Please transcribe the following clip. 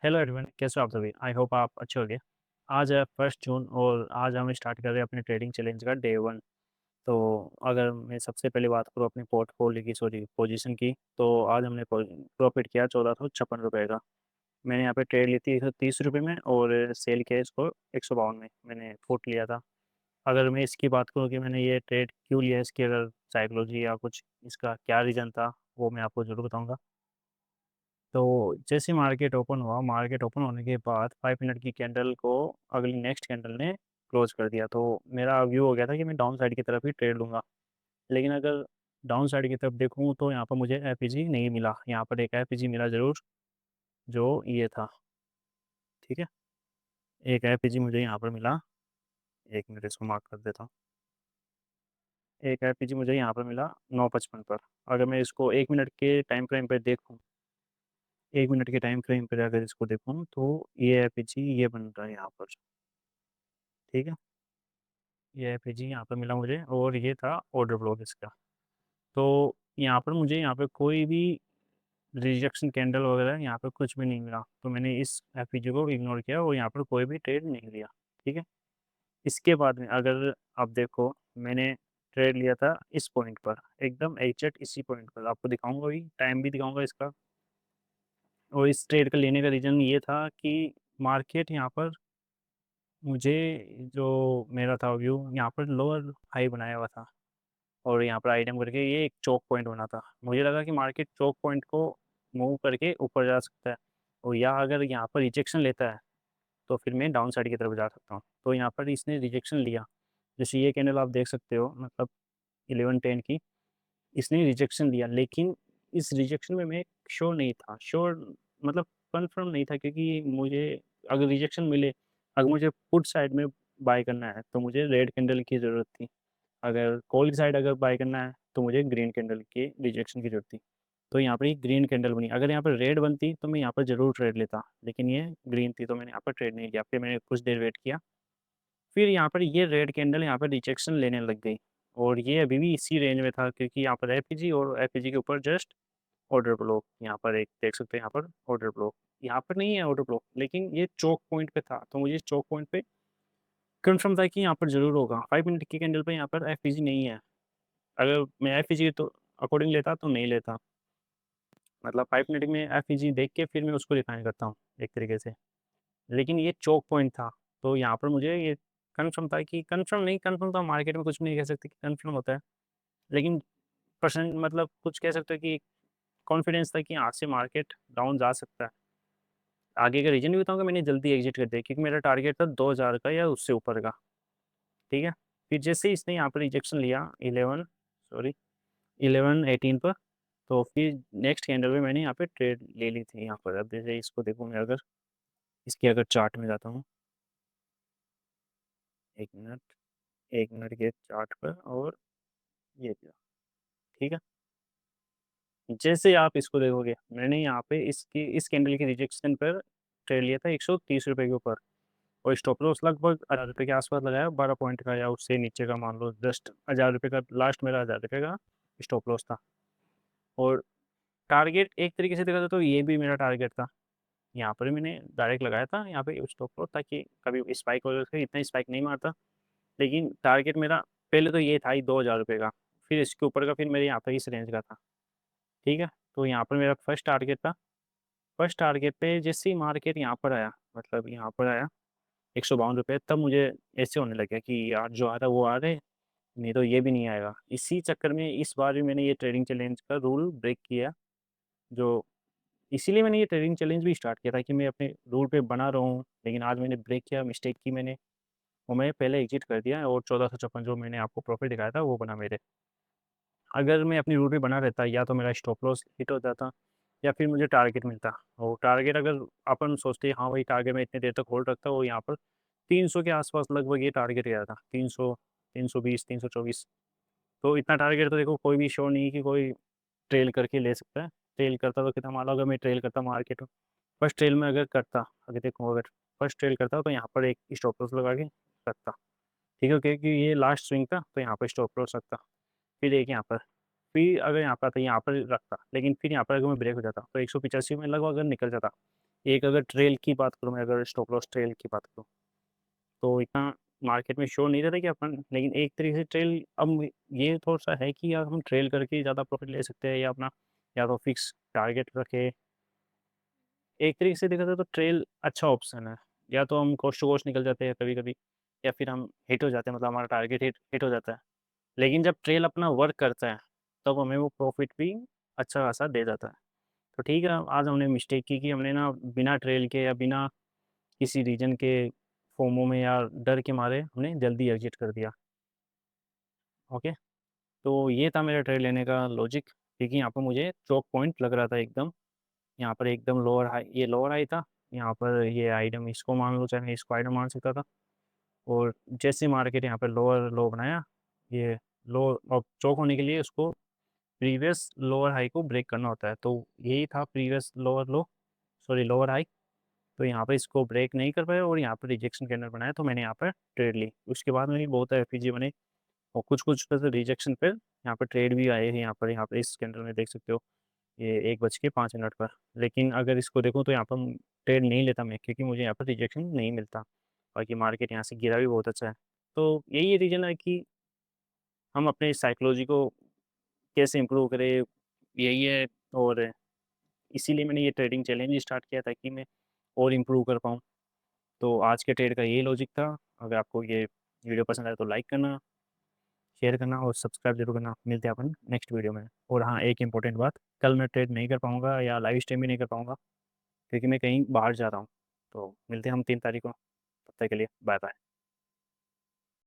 Hello everyone, कैसे हो आप सभी? आई होप आप अच्छे होंगे। आज है 1 जून और आज हम स्टार्ट कर रहे हैं अपने ट्रेडिंग चैलेंज का डे 1। तो अगर मैं सबसे पहले बात करूँ अपने पोर्टफोलियो की, सॉरी पोजीशन की, तो आज हमने प्रॉफिट किया 1456 रुपये का। मैंने यहाँ पे ट्रेड ली थी 130 रुपये में और सेल किया इसको 152 में। मैंने फुट लिया था। अगर मैं इसकी बात करूँ कि मैंने ये ट्रेड क्यों लिया, इसकी अगर साइकोलॉजी या कुछ इसका क्या रीज़न था, वो मैं आपको ज़रूर बताऊँगा। तो जैसे मार्केट ओपन हुआ, मार्केट ओपन होने के बाद 5 मिनट की कैंडल को अगली नेक्स्ट कैंडल ने क्लोज़ कर दिया। तो मेरा व्यू हो गया था कि मैं डाउन साइड की तरफ ही ट्रेड लूँगा। लेकिन अगर डाउन साइड की तरफ देखूँ तो यहाँ पर मुझे एफईजी नहीं मिला। यहाँ पर एक एफईजी मिला ज़रूर, जो ये था, ठीक है? एक एफईजी मुझे यहाँ पर मिला। 1 मिनट इसको मार्क कर देता हूँ। एक एफईजी मुझे यहाँ पर मिला 9:55 पर। अगर मैं इसको 1 मिनट के टाइम फ्रेम पे देखूँ, 1 मिनट के टाइम फ्रेम पे अगर इसको देखूँ तो ये एफईजी ये बन रहा है यहाँ पर, ठीक है? ये एफईजी यहाँ पर मिला मुझे और ये था ऑर्डर ब्लॉक इसका। तो यहाँ पर मुझे यहाँ पे कोई भी रिजेक्शन कैंडल वगैरह यहाँ पे कुछ भी नहीं मिला। तो मैंने इस एफईजी को इग्नोर किया और यहाँ पर कोई भी ट्रेड नहीं लिया, ठीक है? इसके बाद में अगर आप देखो, मैंने ट्रेड लिया था इस पॉइंट पर, एकदम एग्जैक्ट इसी पॉइंट पर। आपको दिखाऊँगा भी, टाइम भी दिखाऊँगा इसका। और इस ट्रेड का लेने का रीज़न ये था कि मार्केट यहाँ पर मुझे, जो मेरा था व्यू, यहाँ पर लोअर हाई बनाया हुआ था और यहाँ पर आइटम करके ये एक चोक पॉइंट बना था। मुझे लगा कि मार्केट चोक पॉइंट को मूव करके ऊपर जा सकता है और या अगर यहाँ पर रिजेक्शन लेता है तो फिर मैं डाउन साइड की तरफ जा सकता हूँ। तो यहाँ पर इसने रिजेक्शन लिया। जैसे ये कैंडल आप देख सकते हो, मतलब 11:10 की, इसने रिजेक्शन लिया। लेकिन इस रिजेक्शन में मैं श्योर नहीं था, श्योर मतलब कन्फर्म नहीं था, क्योंकि मुझे अगर रिजेक्शन मिले, अगर मुझे पुट साइड में बाय करना है तो मुझे रेड कैंडल की ज़रूरत थी। अगर कॉल साइड अगर बाय करना है तो मुझे ग्रीन कैंडल की रिजेक्शन की ज़रूरत थी। तो यहाँ पर ये ग्रीन कैंडल बनी। अगर यहाँ पर रेड बनती तो मैं यहाँ पर ज़रूर ट्रेड लेता, लेकिन ये ग्रीन थी तो मैंने यहाँ पर ट्रेड नहीं किया। फिर मैंने कुछ देर वेट किया, फिर यहाँ पर ये रेड कैंडल यहाँ पर रिजेक्शन लेने लग गई और ये अभी भी इसी रेंज में था, क्योंकि यहाँ पर एफईजी और एफईजी के ऊपर जस्ट ऑर्डर ब्लॉक, यहाँ पर एक देख सकते हैं, यहाँ पर ऑर्डर ब्लॉक, यहाँ पर नहीं है ऑर्डर ब्लॉक, लेकिन ये चोक पॉइंट पे था। तो मुझे इस चोक पॉइंट पे कंफर्म था कि यहाँ पर ज़रूर होगा। 5 मिनट की कैंडल पे यहाँ पर एफईजी नहीं है। अगर मैं एफईजी तो अकॉर्डिंग लेता तो नहीं लेता, मतलब 5 मिनट में एफईजी देख के फिर मैं उसको रिफाइन करता हूँ एक तरीके से। लेकिन ये चोक पॉइंट था, तो यहाँ पर मुझे ये कन्फर्म था कि, कन्फर्म नहीं, कन्फर्म तो मार्केट में कुछ नहीं कह सकते कि कन्फर्म होता है, लेकिन परसेंट मतलब कुछ कह सकते हो कि कॉन्फिडेंस था कि आज से मार्केट डाउन जा सकता है। आगे का रीज़न भी बताऊँगा, मैंने जल्दी एग्ज़िट कर दिया क्योंकि मेरा टारगेट था 2000 का या उससे ऊपर का, ठीक है? फिर जैसे ही इसने यहाँ पर रिजेक्शन लिया 11:18 पर, तो फिर नेक्स्ट कैंडल में मैंने यहाँ पे ट्रेड ले ली थी यहाँ पर। अब जैसे इसको देखूँ मैं, अगर इसके अगर चार्ट में जाता हूँ, 1 मिनट, 1 मिनट के चार्ट पर, और ये लिया, ठीक है? जैसे आप इसको देखोगे, मैंने यहाँ पे इसकी इस कैंडल की रिजेक्शन पर ट्रेड लिया था 130 रुपये के ऊपर और स्टॉप लॉस लगभग 1000 रुपये के आसपास लगाया, 12 पॉइंट का या उससे नीचे का, मान लो जस्ट 1000 रुपये का, लास्ट मेरा 1000 रुपये का स्टॉप लॉस था। और टारगेट एक तरीके से देखा जाए तो ये भी मेरा टारगेट था। यहाँ पर मैंने डायरेक्ट लगाया था यहाँ पे स्टॉप लॉस, ताकि कभी स्पाइक वगैरह से इतना स्पाइक नहीं मारता। लेकिन टारगेट मेरा पहले तो ये था ही 2000 रुपये का, फिर इसके ऊपर का फिर मेरे यहाँ पर इस रेंज का था, ठीक है? तो यहाँ पर मेरा फर्स्ट टारगेट था। फर्स्ट टारगेट पे जैसे ही मार्केट यहाँ पर आया, मतलब यहाँ पर आया 152 रुपये, तब मुझे ऐसे होने लगा कि यार जो आ रहा है वो आ रहा है, नहीं तो ये भी नहीं आएगा। इसी चक्कर में इस बार भी मैंने ये ट्रेडिंग चैलेंज का रूल ब्रेक किया, जो इसीलिए मैंने ये ट्रेडिंग चैलेंज भी स्टार्ट किया था कि मैं अपने रूल पे बना रहा हूँ। लेकिन आज मैंने ब्रेक किया, मिस्टेक की मैंने, और मैंने पहले एग्जिट कर दिया और 1456 जो मैंने आपको प्रॉफिट दिखाया था वो बना मेरे। अगर मैं अपनी रूट पे बना रहता, या तो मेरा स्टॉप लॉस हिट हो जाता या फिर मुझे टारगेट मिलता। और टारगेट अगर अपन सोचते हाँ भाई टारगेट में इतनी देर तक होल्ड रखता, वो यहाँ पर 300 के आसपास लगभग ये टारगेट गया था, 300, 320, 324। तो इतना टारगेट तो देखो कोई भी श्योर नहीं है कि कोई ट्रेल करके ले सकता है। ट्रेल करता तो कितना, मान लो अगर मैं ट्रेल करता मार्केट में, फर्स्ट ट्रेल में अगर करता, अगर देखो अगर फर्स्ट ट्रेल करता तो यहाँ पर एक स्टॉप लॉस लगा के रखता, ठीक है? क्योंकि ये लास्ट स्विंग था तो यहाँ पर स्टॉप लॉस रखता। फिर एक यहाँ पर, फिर अगर यहाँ पर आता, यहाँ पर रखता, लेकिन फिर यहाँ पर अगर मैं ब्रेक हो जाता तो 185 में लगभग अगर निकल जाता, एक अगर ट्रेल की बात करूँ मैं, अगर स्टॉप लॉस ट्रेल की बात करूँ, तो इतना मार्केट में शो नहीं रहता कि अपन, लेकिन एक तरीके से ट्रेल अब ये थोड़ा-सा है कि यार हम ट्रेल करके ज़्यादा प्रॉफ़िट ले सकते हैं, या अपना या तो फिक्स टारगेट रखें। एक तरीके से देखा जाए तो ट्रेल अच्छा ऑप्शन है। या तो हम कोस्ट टू कोस्ट निकल जाते हैं कभी-कभी, या फिर हम हिट हो जाते हैं, मतलब हमारा टारगेट हिट हिट हो जाता है। लेकिन जब ट्रेल अपना वर्क करता है, तब हमें वो प्रॉफ़िट भी अच्छा खासा दे जाता है। तो ठीक है, आज हमने मिस्टेक की कि हमने ना बिना ट्रेल के या बिना किसी रीज़न के फोमो में या डर के मारे हमने जल्दी एग्ज़िट कर दिया। ओके? तो ये था मेरा ट्रेल लेने का लॉजिक, क्योंकि यहाँ पर मुझे चोक पॉइंट लग रहा था एकदम। यहाँ पर एकदम लोअर हाई, ये लोअर हाई था, यहाँ पर ये आइटम इसको मान लो, चाहे मैं इसको आइटम मान सकता था। और जैसे मार्केट यहाँ पे लोअर लो बनाया, ये लो, और चोक होने के लिए उसको प्रीवियस लोअर हाई को ब्रेक करना होता है। तो यही था प्रीवियस लोअर लो, सॉरी लोअर हाई। तो यहाँ पे इसको ब्रेक नहीं कर पाए और यहाँ पर रिजेक्शन कैंडल बनाया, तो मैंने यहाँ पर ट्रेड ली। उसके बाद मेरी बहुत एफपीजी बने, और कुछ-कुछ पे रिजेक्शन पे यहाँ पे ट्रेड भी आए हैं, यहाँ पर इस कैंडल में देख सकते हो, ये 1:05 पर। लेकिन अगर इसको देखूँ तो यहाँ पर ट्रेड नहीं लेता मैं, क्योंकि मुझे यहाँ पर रिजेक्शन नहीं मिलता। बाकी मार्केट यहाँ से गिरा भी बहुत अच्छा है। तो यही रीज़न है कि हम अपने साइकोलॉजी को कैसे इम्प्रूव करें, यही है। और इसीलिए मैंने ये ट्रेडिंग चैलेंज स्टार्ट किया, ताकि मैं और इम्प्रूव कर पाऊँ। तो आज के ट्रेड का यही लॉजिक था। अगर आपको ये वीडियो पसंद आए तो लाइक करना, शेयर करना और सब्सक्राइब ज़रूर करना। मिलते हैं अपन नेक्स्ट वीडियो में। और हाँ, एक इम्पोर्टेंट बात, कल मैं ट्रेड नहीं कर पाऊँगा या लाइव स्ट्रीम भी नहीं कर पाऊँगा, क्योंकि मैं कहीं बाहर जा रहा हूँ। तो मिलते हैं हम 3 तारीख को। तब तक के लिए बाय-बाय।